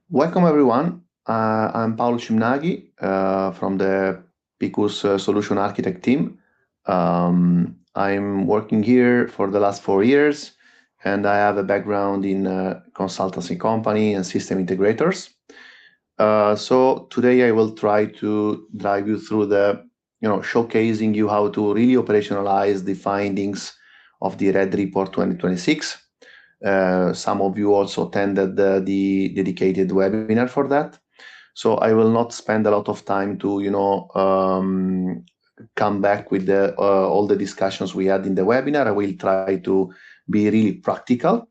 Welcome everyone. I'm Paolo Cimnaghi from the Picus Solution Architect team. I'm working here for the last 4 years, and I have a background in consultancy company and system integrators. So today I will try to drive you through showcasing you how to really operationalize the findings of the Red Report 2026. Some of you also attended the dedicated webinar for that. So I will not spend a lot of time to, come back with all the discussions we had in the webinar. I will try to be really practical.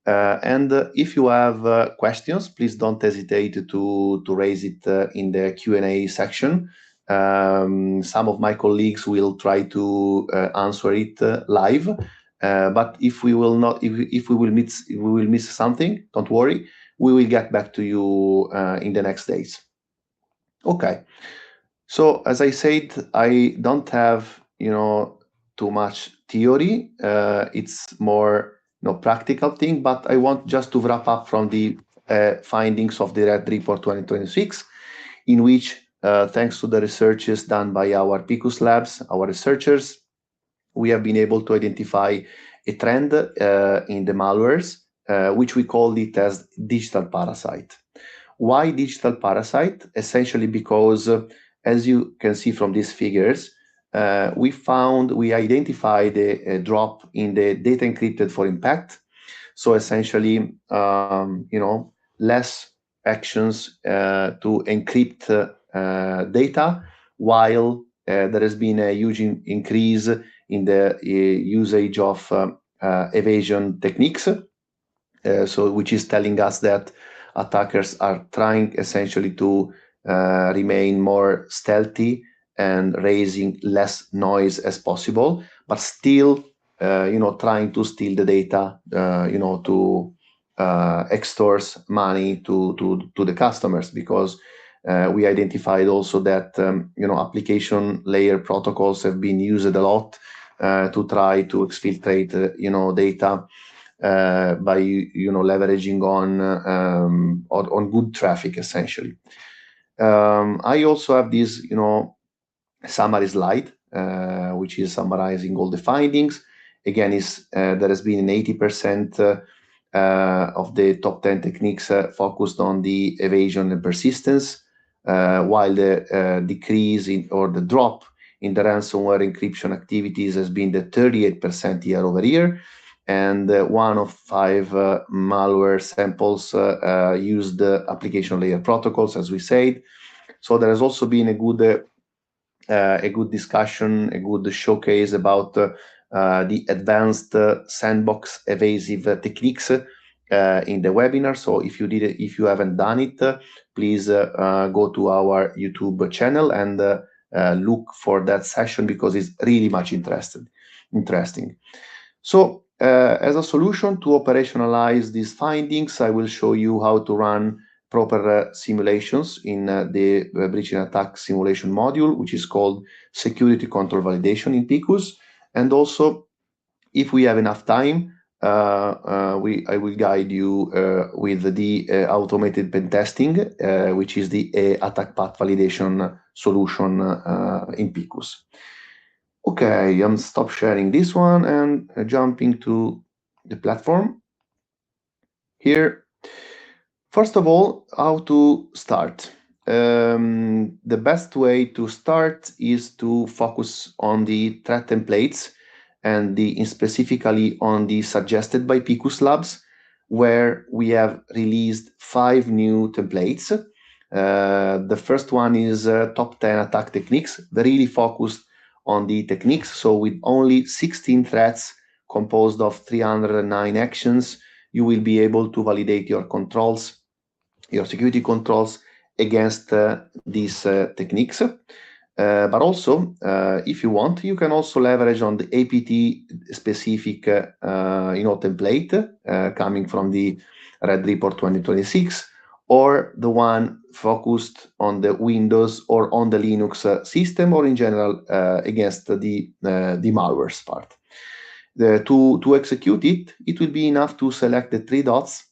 And if you have questions, please don't hesitate to raise it in the Q&A section. Some of my colleagues will try to answer it live. But if we will not, if we will miss something, don't worry. We will get back to you in the next days. Okay. So as I said, I don't have too much theory. It's more practical thing. But I want just to wrap up from the findings of the Red Report 2026, in which thanks to the researches done by our Picus labs, our researchers, we have been able to identify a trend in the malwares, which we call it as digital parasite. Why digital parasite? Essentially because, as you can see from these figures, we identified a drop in the data encrypted for impact. So essentially, less actions to encrypt data, while there has been a huge increase in the usage of evasion techniques, which is telling us that attackers are trying essentially to remain more stealthy and raising less noise as possible, but still, trying to steal the data, to extort money to the customers, because we identified also that application layer protocols have been used a lot to try to exfiltrate data by leveraging on good traffic essentially. I also have this summary slide which is summarizing all the findings. Again, there has been an 80% of the top 10 techniques focused on the evasion and persistence, while the decrease or the drop in the ransomware encryption activities has been the 38% year over year. And 1 of 5 malware samples used application layer protocols, as we said. So there has also been a good discussion, a good showcase about the advanced Sandbox evasive techniques in the webinar. So if you haven't done it, please go to our YouTube channel and look for that session, because it's really much interesting. So as a solution to operationalize these findings, I will show you how to run proper simulations in the breach and attack simulation module, which is called Security Control Validation in Picus. And also, if we have enough time, I will guide you with the automated pen testing, which is the attack path validation solution in Picus. Okay, I'm stop sharing this one and jumping to the platform. Here, first of all, how to start. The best way to start is to focus on the threat templates and specifically on the suggested by Picus Labs, where we have released 5 new templates. The first one is top 10 attack techniques, really focused on the techniques. So with only 16 threats composed of 309 actions, you will be able to validate your controls, your security controls against these techniques. But also, if you want, you can also leverage on the APT specific template coming from the Red Report 2026, or the one focused on the Windows or on the Linux system, or in general against the malwares part. To execute it will be enough to select the 3 dots,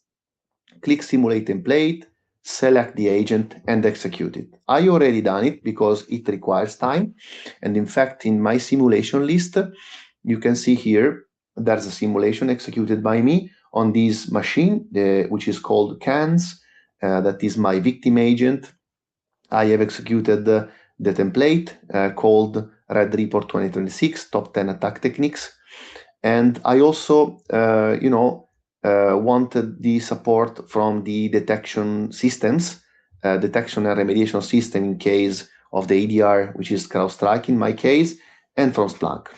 click Simulate Template, select the agent, and execute it. I already done it because it requires time. And in fact, in my simulation list, you can see here, there's a simulation executed by me on this machine, which is called CANS. That is my victim agent. I have executed the template called Red Report 2026 Top 10 Attack Techniques. And I also, wanted the support from the detection systems, detection and remediation system in case of the EDR, which is CrowdStrike in my case, and from Splunk.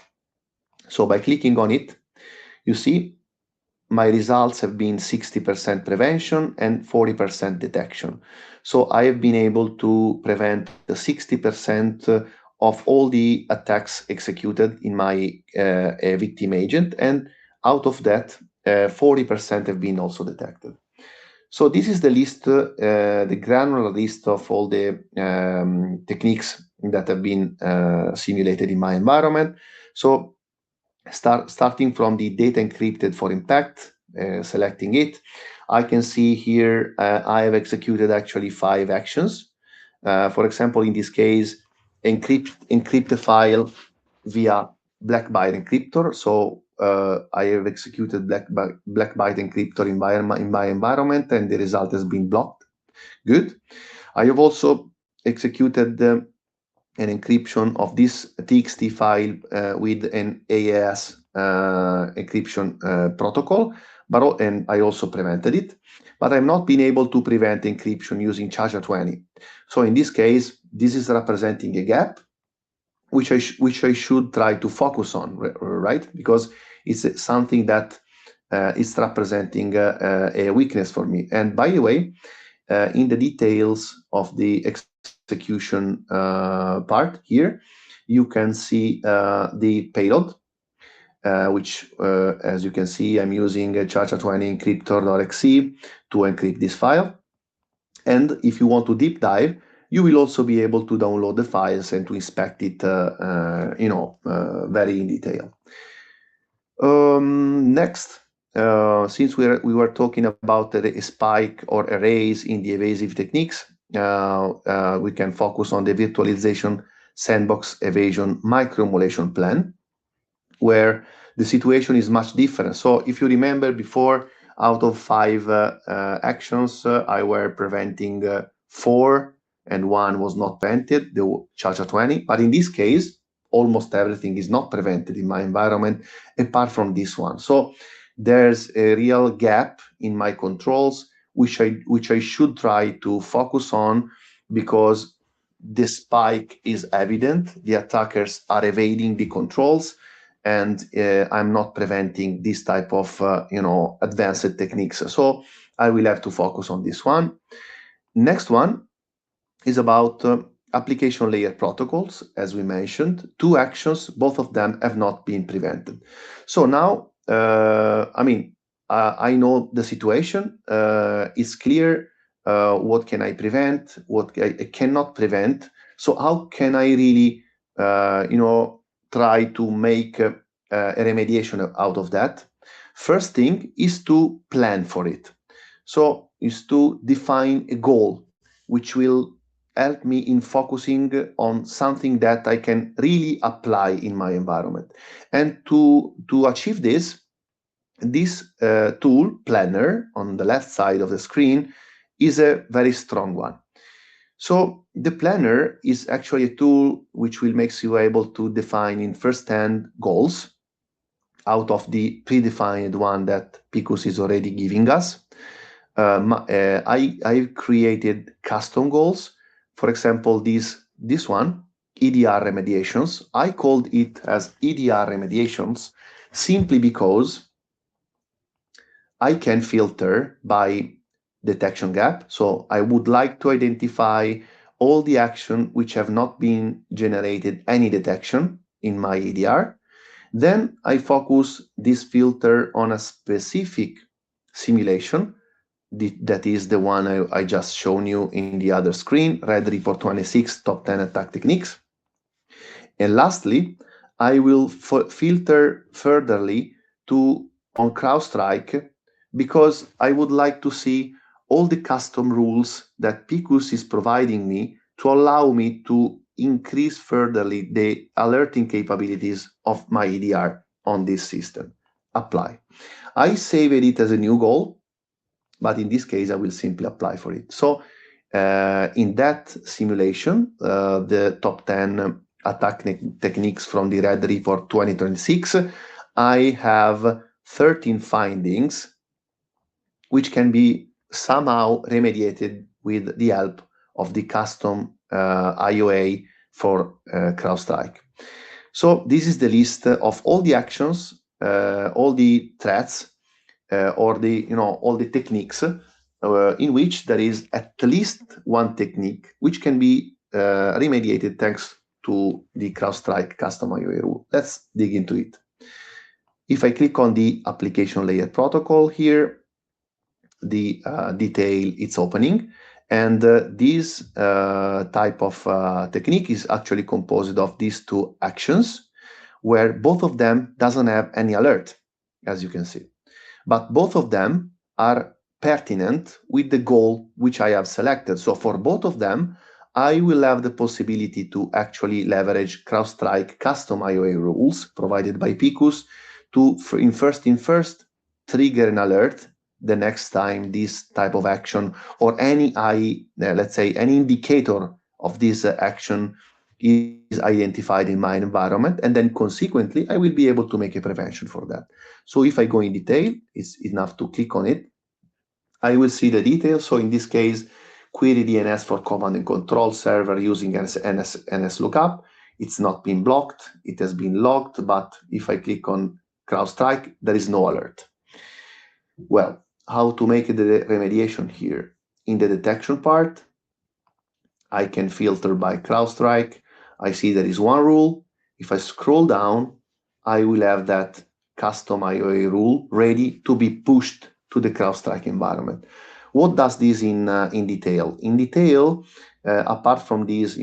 So by clicking on it, you see my results have been 60% prevention and 40% detection. So I have been able to prevent the 60% of all the attacks executed in my victim agent, and out of that, 40% have been also detected. So this is the list, the granular list of all the techniques that have been simulated in my environment. So starting from the data encrypted for impact, selecting it, I can see here I have executed actually 5 actions. For example, in this case, encrypt the file via black byte encryptor. So I have executed black byte encryptor in my environment, and the result has been blocked. Good. I have also executed an encryption of this TXT file with an AES encryption protocol, and I also prevented it. But I've not been able to prevent encryption using Charger 20. So in this case, this is representing a gap, which I should try to focus on, right? Because it's something that is representing a weakness for me. And by the way, in the details of the execution part here, you can see the payload, which, as you can see, I'm using a Charger20 encryptor.exe to encrypt this file. And if you want to deep dive, you will also be able to download the files and to inspect it, very in detail. Next, since we were talking about a spike or a raise in the evasive techniques, we can focus on the virtualization Sandbox Evasion microemulation plan, where the situation is much different. So if you remember before, out of 5 actions, I were preventing 4, and 1 was not prevented, the Charger 20. But in this case, almost everything is not prevented in my environment, apart from this one. So there's a real gap in my controls, which I should try to focus on, because the spike is evident. The attackers are evading the controls, and I'm not preventing this type of advanced techniques. So I will have to focus on this one. Next one is about application layer protocols. As we mentioned, 2 actions, both of them have not been prevented. So now, I know the situation. It's clear what can I prevent, what I cannot prevent. So how can I really, try to make a remediation out of that? First thing is to plan for it. So is to define a goal which will help me in focusing on something that I can really apply in my environment. And to achieve this tool, Planner, on the left side of the screen, is a very strong one. So the Planner is actually a tool which will make you able to define in first-hand goals out of the predefined one that Picus is already giving us. I've created custom goals. For example, this one, EDR remediations. I called it as EDR remediations simply because I can filter by detection gap. So I would like to identify all the action which have not been generated any detection in my EDR. Then I focus this filter on a specific simulation. That is the one I just shown you in the other screen, Red Report 26 Top 10 Attack Techniques. And lastly, I will filter furtherly on CrowdStrike, because I would like to see all the custom rules that Picus is providing me to allow me to increase furtherly the alerting capabilities of my EDR on this system. Apply. I saved it as a new goal, but in this case, I will simply apply for it. So in that simulation, the top 10 attack techniques from the Red Report 2026, I have 13 findings which can be somehow remediated with the help of the custom IOA for CrowdStrike. So this is the list of all the actions, all the threats, or the all the techniques in which there is at least one technique which can be remediated thanks to the CrowdStrike custom IOA rule. Let's dig into it. If I click on the application layer protocol here, the detail it's opening, and this type of technique is actually composed of these two actions, where both of them doesn't have any alert, as you can see, but both of them are pertinent with the goal which I have selected. So for both of them, I will have the possibility to actually leverage CrowdStrike custom IOA rules provided by Picus to first trigger an alert the next time this type of action or any let's say any indicator of this action is identified in my environment, and then consequently I will be able to make a prevention for that. So if I go in detail, it's enough to click on it. I will see the details. So in this case, query DNS for command and control server using NS lookup. It's not been blocked, it has been logged, but if I click on CrowdStrike, there is no alert. Well, how to make the remediation here? In the detection part, I can filter by CrowdStrike. I see there is one rule. If I scroll down, I will have that custom IOA rule ready to be pushed to the CrowdStrike environment. What does this in detail? In detail, apart from this,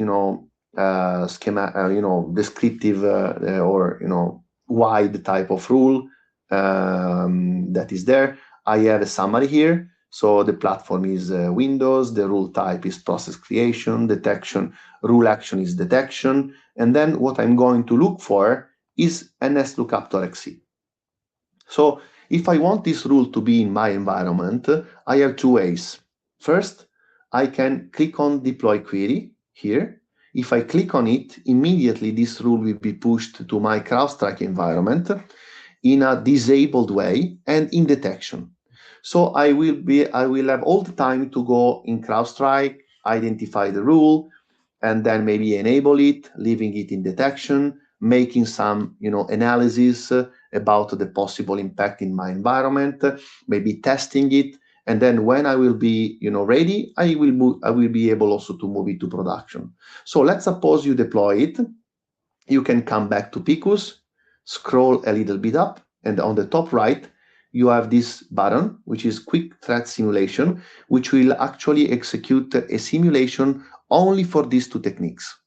schema, descriptive or wide type of rule that is there, I have a summary here. So the platform is Windows, the rule type is process creation, detection, rule action is detection, and then what I'm going to look for is NSLOOKUP.exe. So if I want this rule to be in my environment, I have two ways. First, I can click on deploy query here. If I click on it, immediately this rule will be pushed to my CrowdStrike environment in a disabled way and in detection. So I will have all the time to go in CrowdStrike, identify the rule, and then maybe enable it, leaving it in detection, making some analysis about the possible impact in my environment, maybe testing it, and then when I will be ready, I will be able also to move it to production. So let's suppose you deploy it. You can come back to Picus, scroll a little bit up, and on the top right, you have this button, which is Quick Threat Simulation, which will actually execute a simulation only for these two techniques.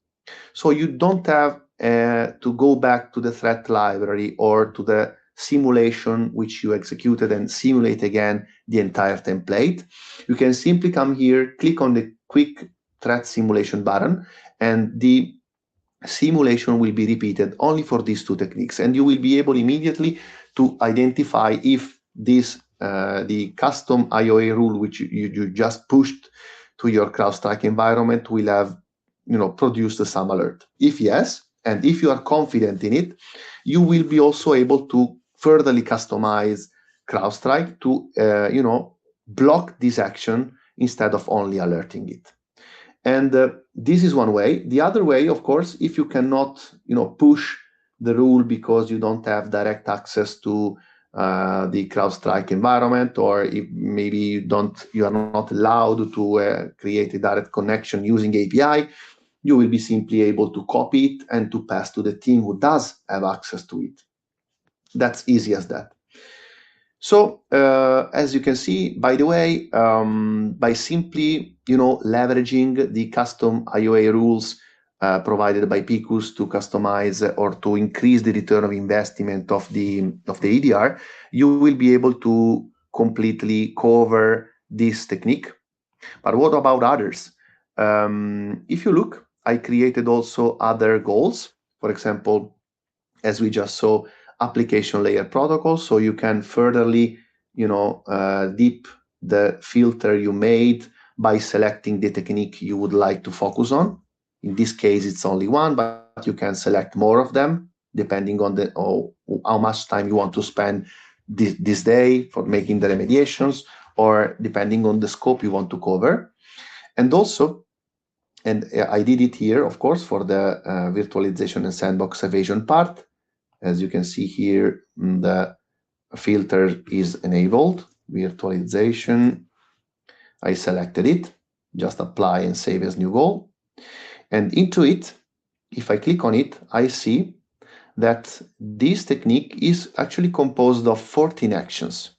So you don't have to go back to the threat library or to the simulation which you executed and simulate again the entire template. You can simply come here, click on the Quick Threat Simulation button, and the simulation will be repeated only for these two techniques, and you will be able immediately to identify if this the custom IOA rule which you just pushed to your CrowdStrike environment will have produced some alert. If yes, and if you are confident in it, you will be also able to furtherly customize CrowdStrike to block this action instead of only alerting it. And this is one way. The other way, of course, if you cannot push the rule because you don't have direct access to the CrowdStrike environment, or if maybe you are not allowed to create a direct connection using API, you will be simply able to copy it and to pass to the team who does have access to it. That's easy as that. So as you can see, by the way, by simply leveraging the custom IOA rules provided by Picus to customize or to increase the return of investment of the EDR, you will be able to completely cover this technique. But what about others? If you look, I created also other goals. For example, as we just saw, application layer protocol, so you can furtherly, deep the filter you made by selecting the technique you would like to focus on. In this case, it's only one, but you can select more of them depending on how much time you want to spend this day for making the remediations, or depending on the scope you want to cover. And also, and I did it here, of course, for the virtualization and sandbox evasion part. As you can see here, the filter is enabled, virtualization. I selected it, just apply and save as new goal. And into it, if I click on it, I see that this technique is actually composed of 14 actions.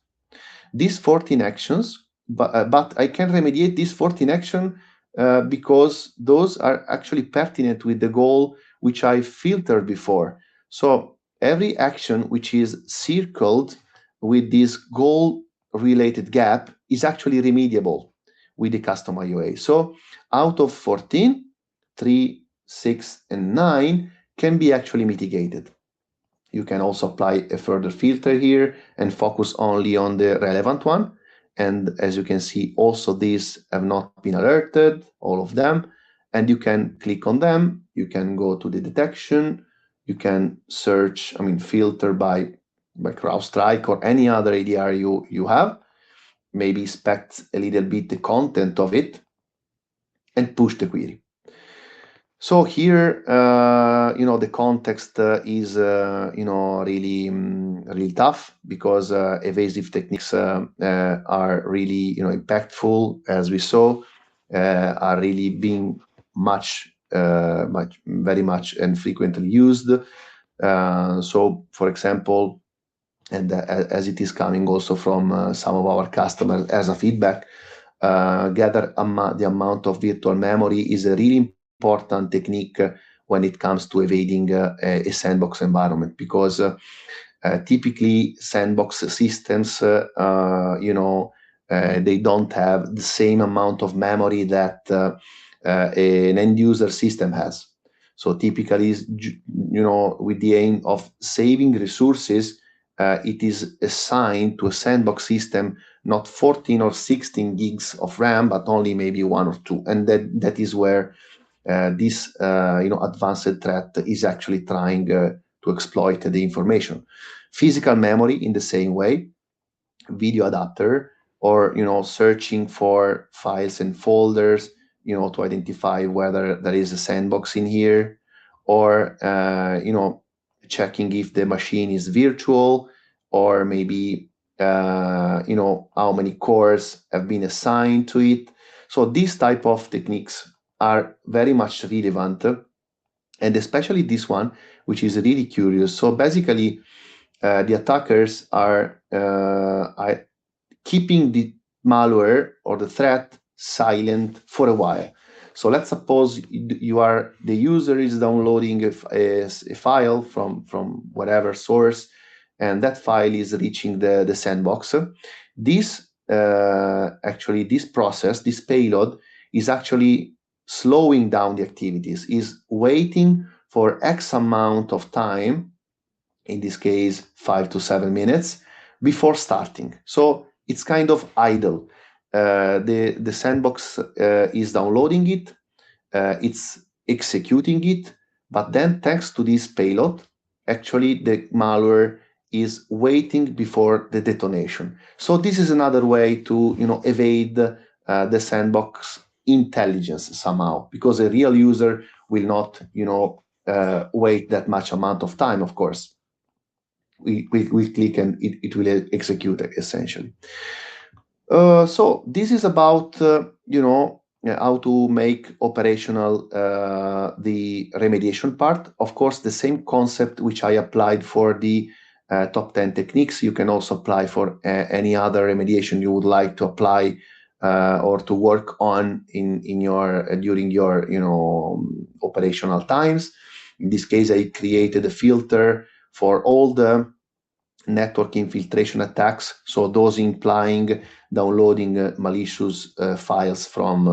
These 14 actions, but I can remediate these 14 actions because those are actually pertinent with the goal which I filtered before. So every action which is circled with this goal related gap is actually remediable with the custom IOA. So out of 14, 3, 6, and 9 can be actually mitigated. You can also apply a further filter here and focus only on the relevant one. And as you can see, also these have not been alerted, all of them. And you can click on them. You can go to the detection. You can search, filter by CrowdStrike or any other ADR you have. Maybe inspect a little bit the content of it and push the query. So here, the context is, really tough, because evasive techniques are really, impactful, as we saw, are really being very much and frequently used. So, for example, and as it is coming also from some of our customers as a feedback, gather the amount of virtual memory is a really important technique when it comes to evading a sandbox environment, because typically sandbox systems, they don't have the same amount of memory that an end user system has. So typically, with the aim of saving resources, it is assigned to a sandbox system not 14 or 16 gigs of RAM, but only maybe 1 or 2. And that is where this advanced threat is actually trying to exploit the information. Physical memory in the same way, video adapter, or searching for files and folders, to identify whether there is a sandbox in here, or checking if the machine is virtual, or maybe how many cores have been assigned to it. So these type of techniques are very much relevant, and especially this one, which is really curious. So basically, the attackers are keeping the malware or the threat silent for a while. So let's suppose the user is downloading a file from whatever source, and that file is reaching the sandbox. This process, this payload, is actually slowing down the activities, is waiting for X amount of time, in this case 5 to 7 minutes, before starting. So it's kind of idle. The sandbox is downloading it, it's executing it, but then thanks to this payload, actually the malware is waiting before the detonation. So this is another way to evade the sandbox intelligence somehow, because a real user will not wait that much amount of time. Of course, we click and it will execute essentially. So this is about how to make operational the remediation part. Of course, the same concept which I applied for the top 10 techniques, you can also apply for any other remediation you would like to apply or to work on during your operational times. In this case, I created a filter for all the network infiltration attacks, so those implying downloading malicious files from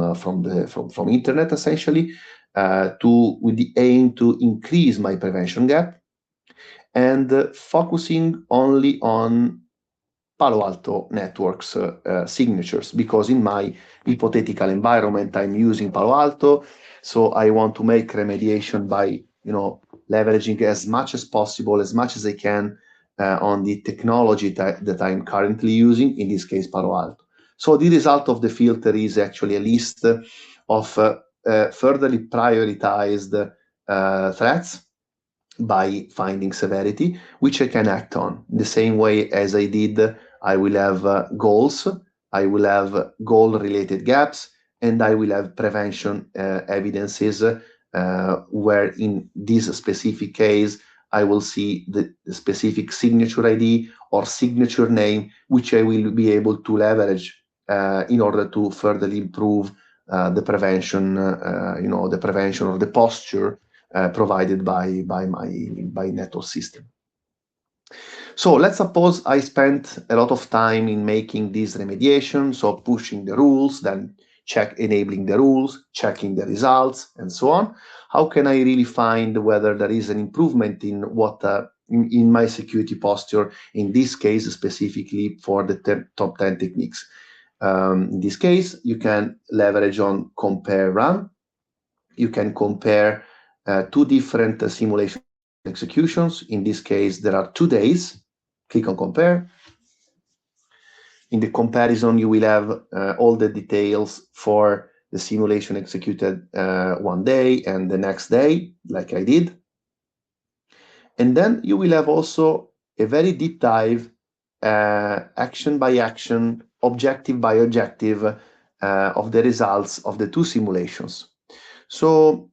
internet, essentially, with the aim to increase my prevention gap, and focusing only on Palo Alto networks signatures, because in my hypothetical environment I'm using Palo Alto, so I want to make remediation by leveraging as much as possible, as much as I can, on the technology that I'm currently using, in this case Palo Alto. So the result of the filter is actually a list of furtherly prioritized threats by finding severity, which I can act on. The same way as I did, I will have goals, I will have goal-related gaps, and I will have prevention evidences, where in this specific case, I will see the specific signature ID or signature name, which I will be able to leverage in order to further improve the prevention, the prevention or the posture provided by my network system. So let's suppose I spent a lot of time in making this remediation, so pushing the rules, then enabling the rules, checking the results, and so on. How can I really find whether there is an improvement in what in my security posture, in this case specifically for the top 10 techniques? In this case, you can leverage on compare run. You can compare two different simulation executions. In this case, there are 2 days. Click on compare. In the comparison, you will have all the details for the simulation executed 1 day and the next day, like I did. And then you will have also a very deep dive, action by action, objective by objective, of the results of the 2 simulations. So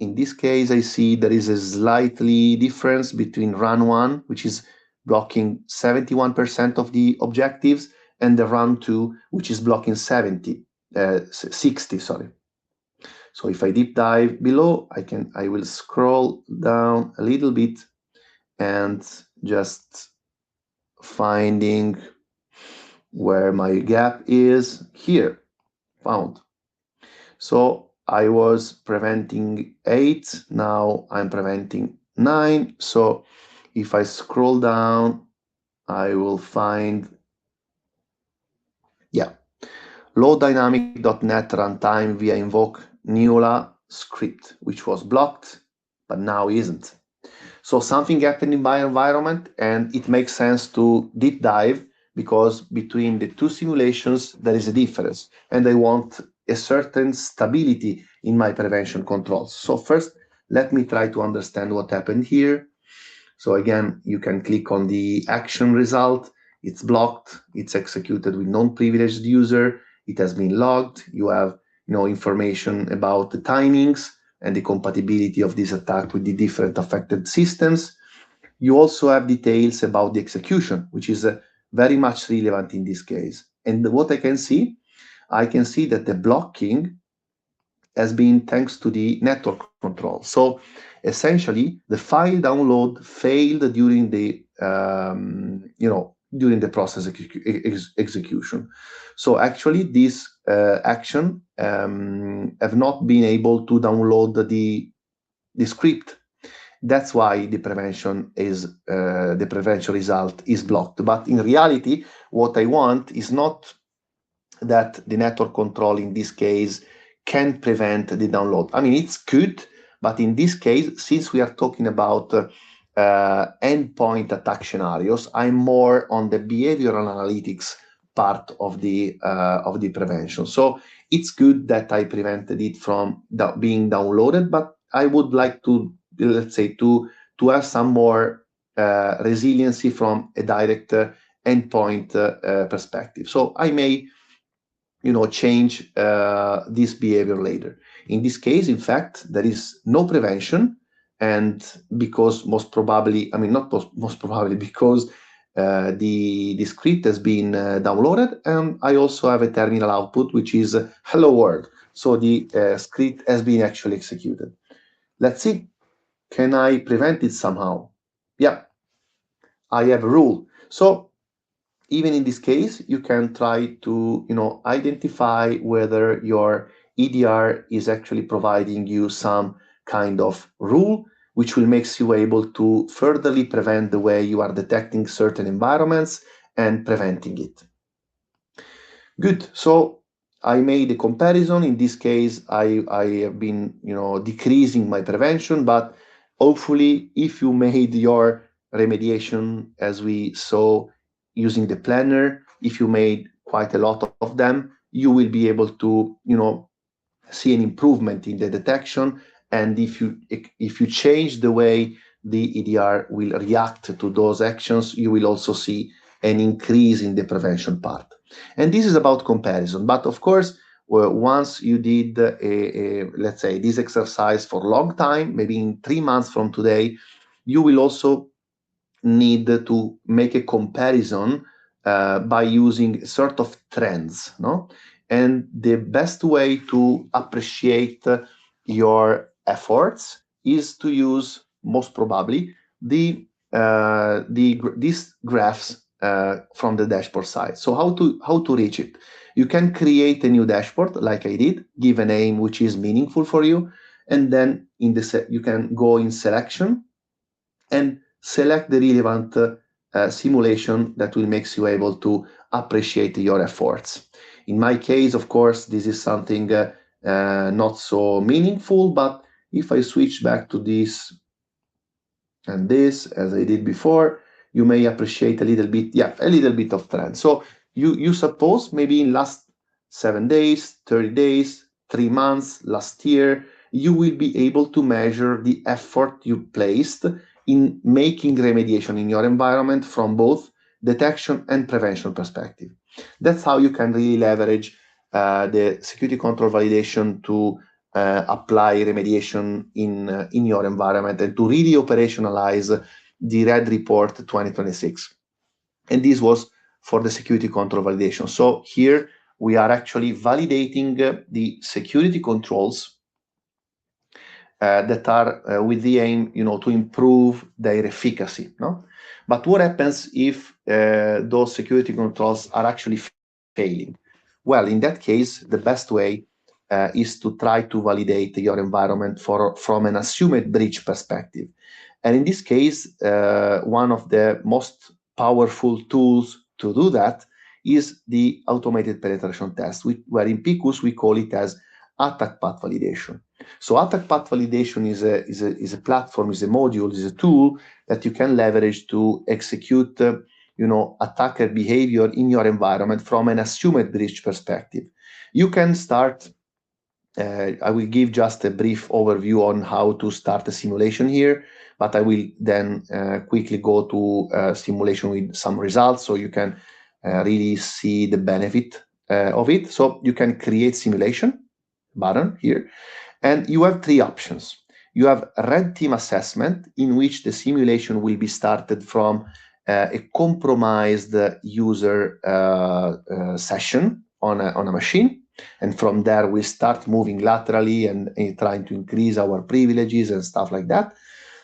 in this case, I see there is a slightly difference between run 1, which is blocking 71% of the objectives, and the run 2, which is blocking 60, sorry. So if I deep dive below, I will scroll down a little bit and just finding where my gap is here, found. So I was preventing 8, now I'm preventing 9. So if I scroll down, I will find, low dynamic.net runtime via invoke Neula script, which was blocked, but now isn't. So something happened in my environment, and it makes sense to deep dive, because between the 2 simulations, there is a difference, and I want a certain stability in my prevention controls. So first, let me try to understand what happened here. So again, you can click on the action result. It's blocked. It's executed with non-privileged user. It has been logged. You have information about the timings and the compatibility of this attack with the different affected systems. You also have details about the execution, which is very much relevant in this case. And what I can see that the blocking has been thanks to the network control. So essentially, the file download failed during the during the process execution. So actually, this action have not been able to download the script. That's why the prevention result is blocked. But in reality, what I want is not that the network control in this case can prevent the download. I mean, it's good, but in this case, since we are talking about endpoint attack scenarios, I'm more on the behavioral analytics part of the prevention. So it's good that I prevented it from being downloaded, but I would like to, let's say, to have some more resiliency from a direct endpoint perspective. So I may change this behavior later. In this case, in fact, there is no prevention, and because most probably, because the script has been downloaded, and I also have a terminal output, which is hello world. So the script has been actually executed. Let's see, can I prevent it somehow? Yeah. I have a rule. So even in this case, you can try to identify whether your EDR is actually providing you some kind of rule which will makes you able to furtherly prevent the way you are detecting certain environments and preventing it. Good. So I made a comparison. In this case, I have been decreasing my prevention, but hopefully if you made your remediation as we saw using the planner, if you made quite a lot of them, you will be able to see an improvement in the detection. And if you change the way the EDR will react to those actions, you will also see an increase in the prevention part. And this is about comparison. But of course, once you did let's say this exercise for a long time, maybe in 3 months from today, you will also need to make a comparison by using sort of trends, no? And the best way to appreciate your efforts is to use, most probably, these graphs from the dashboard side. So how to reach it? You can create a new dashboard like I did, give a name which is meaningful for you, and then you can go in selection and select the relevant simulation that will make you able to appreciate your efforts. In my case, of course, this is something not so meaningful, but if I switch back to this and this, as I did before, you may appreciate a little bit of trend. So you suppose maybe in last 7 days, 30 days, 3 months, last year, you will be able to measure the effort you placed in making remediation in your environment from both detection and prevention perspective. That's how you can really leverage the security control validation to apply remediation in your environment and to really operationalize the Red Report 2026. And this was for the security control validation. So here we are actually validating the security controls that are with the aim, to improve their efficacy. No, but what happens if those security controls are actually failing? Well, in that case, the best way is to try to validate your environment from an assumed breach perspective. And in this case, one of the most powerful tools to do that is the automated penetration test, where in Picus we call it as attack path validation. So attack path validation is a platform, is a module, is a tool that you can leverage to execute attacker behavior in your environment from an assumed breach perspective. You can start, I will give just a brief overview on how to start a simulation here, but I will then quickly go to simulation with some results so you can really see the benefit of it. So you can create simulation button here, and you have 3 options. You have red team assessment, in which the simulation will be started from a compromised user session on a machine. And from there, we start moving laterally and trying to increase our privileges and stuff like that.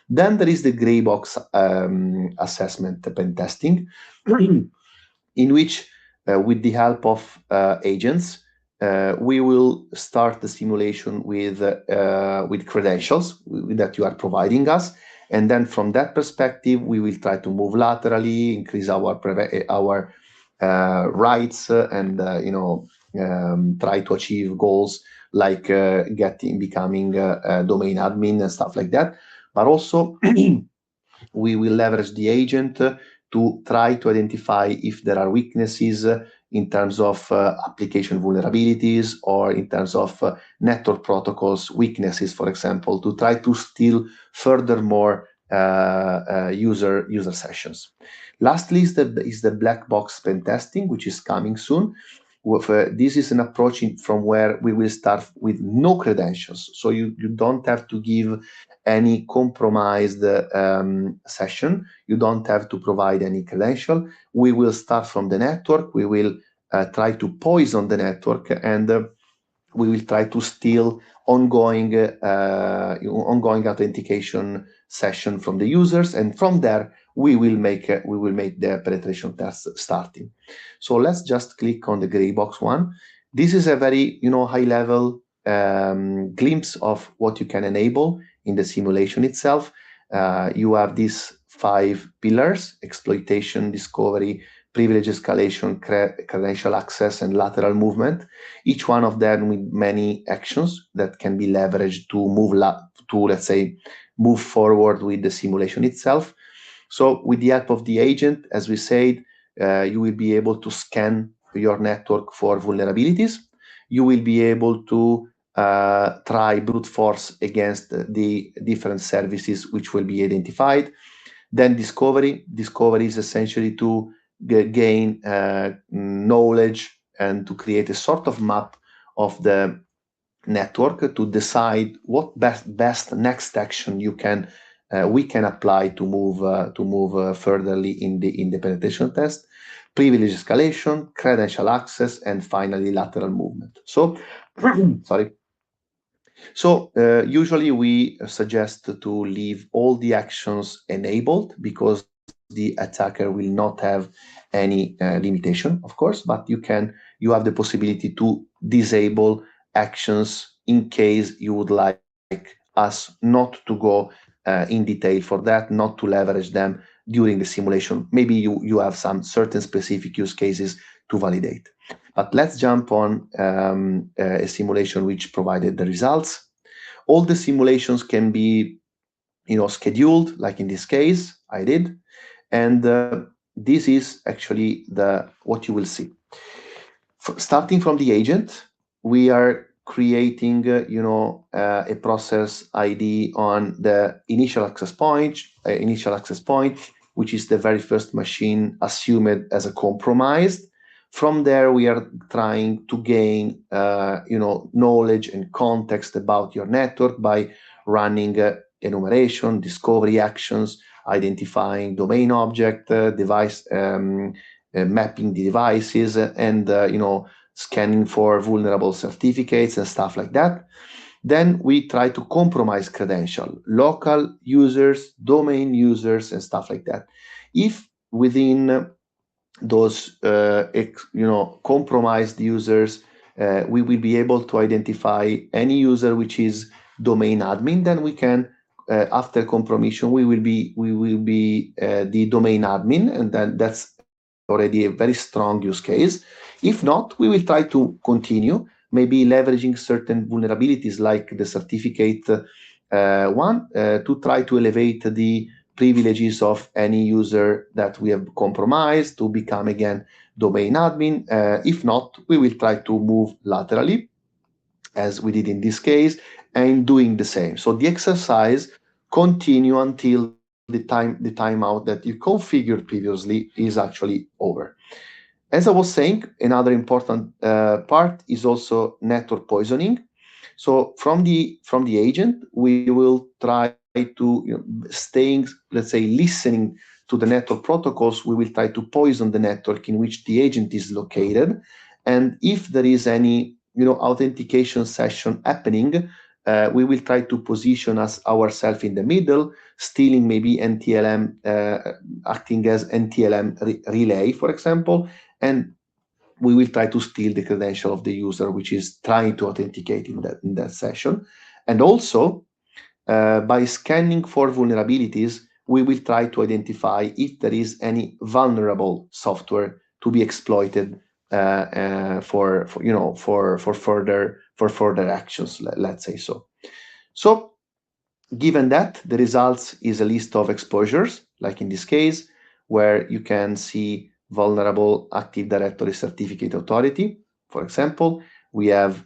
Then there is the gray box assessment pen testing, in which, with the help of agents, we will start the simulation with credentials that you are providing us, and then from that perspective, we will try to move laterally, increase our rights, and try to achieve goals like becoming a domain admin and stuff like that. But also, we will leverage the agent to try to identify if there are weaknesses in terms of application vulnerabilities or in terms of network protocols weaknesses, for example, to try to steal furthermore user sessions. Lastly is the black box pen testing, which is coming soon. This is an approach from where we will start with no credentials. So you don't have to give any compromised session. You don't have to provide any credential. We will start from the network. We will try to poison the network, and we will try to steal ongoing authentication session from the users, and from there we will make the penetration test starting. So let's just click on the gray box one. This is a very high level glimpse of what you can enable in the simulation itself. You have these 5 pillars: exploitation, discovery, privilege escalation, credential access, and lateral movement. Each one of them with many actions that can be leveraged to let's say, move forward with the simulation itself. So with the help of the agent, as we said, you will be able to scan your network for vulnerabilities. You will be able to try brute force against the different services which will be identified. Then discovery. Discovery is essentially to gain knowledge and to create a sort of map of the network to decide what best next action we can apply to move furtherly in the penetration test. Privilege escalation, credential access, and finally lateral movement. So sorry. So usually we suggest to leave all the actions enabled, because the attacker will not have any limitation, of course, but you have the possibility to disable actions in case you would like us not to go in detail for that, not to leverage them during the simulation. Maybe you have some certain specific use cases to validate. But let's jump on a simulation which provided the results. All the simulations can be scheduled, like in this case I did, and this is actually what you will see. Starting from the agent, we are creating a process ID on the initial access point, which is the very first machine assumed as a compromised. From there, we are trying to gain knowledge and context about your network by running enumeration, discovery actions, identifying domain object, device, mapping the devices, and scanning for vulnerable certificates and stuff like that. Then we try to compromise credential, local users, domain users, and stuff like that. If within those compromised users, we will be able to identify any user which is domain admin, then we can after compromission we will be the domain admin, and then that's already a very strong use case. If not, we will try to continue, maybe leveraging certain vulnerabilities like the certificate one to try to elevate the privileges of any user that we have compromised to become again domain admin. If not, we will try to move laterally, as we did in this case, and doing the same. So the exercise continue until the timeout that you configured previously is actually over. As I was saying, another important part is also network poisoning. So from the agent, we will try to staying, let's say, listening to the network protocols. We will try to poison the network in which the agent is located, and if there is any authentication session happening, we will try to position ourselves in the middle, stealing maybe NTLM, acting as NTLM relay, for example, and we will try to steal the credential of the user which is trying to authenticate in that session. And also, by scanning for vulnerabilities, we will try to identify if there is any vulnerable software to be exploited for further actions, let's say so. So, given that, the results is a list of exposures, like in this case, where you can see vulnerable Active Directory certificate authority. For example, we have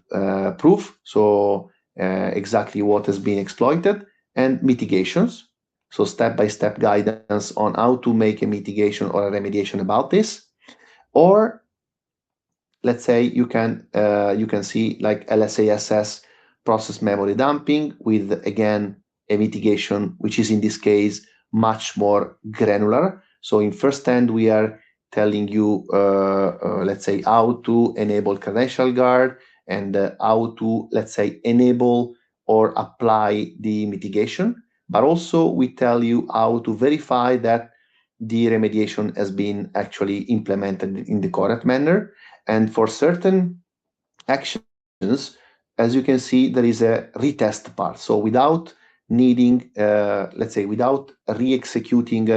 proof, so exactly what has been exploited, and mitigations, so step-by-step guidance on how to make a mitigation or a remediation about this. Or let's say you can see like LSASS process memory dumping with, again, a mitigation, which is in this case much more granular. So in first hand, we are telling you, let's say, how to enable credential guard and how to, let's say, enable or apply the mitigation. But also we tell you how to verify that the remediation has been actually implemented in the correct manner. And for certain actions, as you can see, there is a retest part. So without needing, let's say, without re-executing,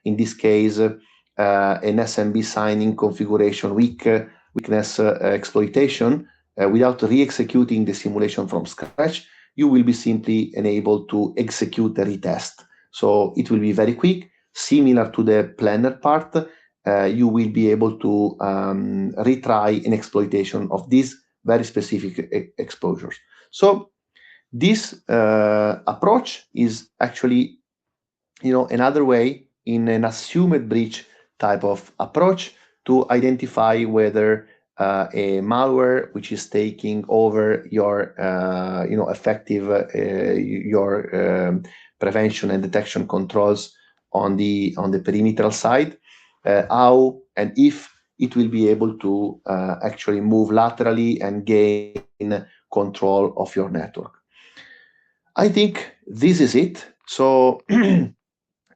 in this case, an SMB signing configuration weakness exploitation, without re-executing the simulation from scratch, you will be simply enabled to execute the retest. So it will be very quick, similar to the planner part. You will be able to retry an exploitation of these very specific exposures. So this approach is actually, another way in an assumed breach type of approach to identify whether a malware which is taking over your, effective your prevention and detection controls on the perimeter side, how and if it will be able to actually move laterally and gain control of your network. I think this is it. So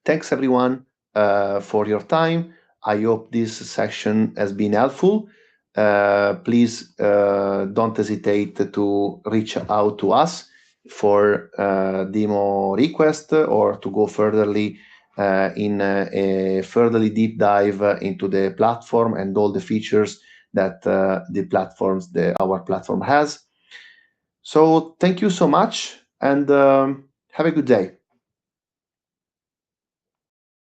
thanks everyone for your time. I hope this session has been helpful. Please don't hesitate to reach out to us for demo request or to go furtherly in a furtherly deep dive into the platform and all the features that our platform has. So thank you so much, and have a good day.